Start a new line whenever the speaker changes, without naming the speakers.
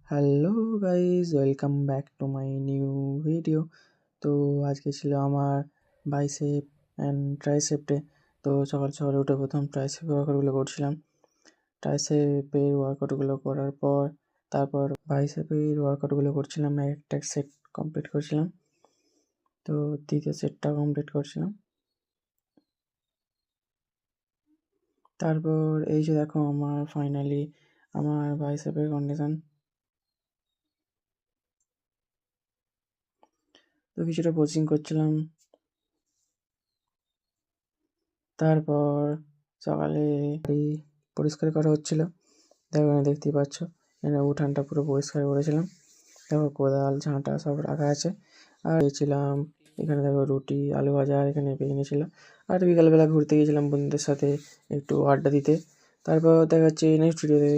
Hello guys, welcome back to my new video. তো আজকে ছিল আমার বাইসেপ অ্যান্ড ট্রাইসেপ ডে। তো সকাল সকালে উঠে প্রথম ট্রাইসেপ ওয়ার্কআউটগুলো করছিলাম। ট্রাইসেপের ওয়ার্কআউটগুলো করার পর তারপর বাইসেপের ওয়ার্কআউটগুলো করছিলাম, একটা সেট কমপ্লিট করছিলাম। তো দ্বিতীয় সেটটা কমপ্লিট করছিলাম। তারপর এই যে দেখো আমার ফাইনালি আমার বাইসেপের কন্ডিশন। তো কিছুটা কোচিং করছিলাম। তারপর সকালে বাড়ি পরিষ্কার করা হচ্ছিল। দেখো এখানে দেখতেই পাচ্ছ, এখানে উঠানটা পুরো পরিষ্কার করেছিলাম। দেখো কোদাল ঝাঁটা সব রাখা আছে। আর গেছিলাম এখানে, দেখো রুটি আলু ভাজা এখানে বেরিয়ে ছিল। আর বিকালবেলা ঘুরতে গিয়েছিলাম বন্ধুদের সাথে একটু আড্ডা দিতে। তারপর দেখা যাচ্ছে নেক্সট ভিডিওতে।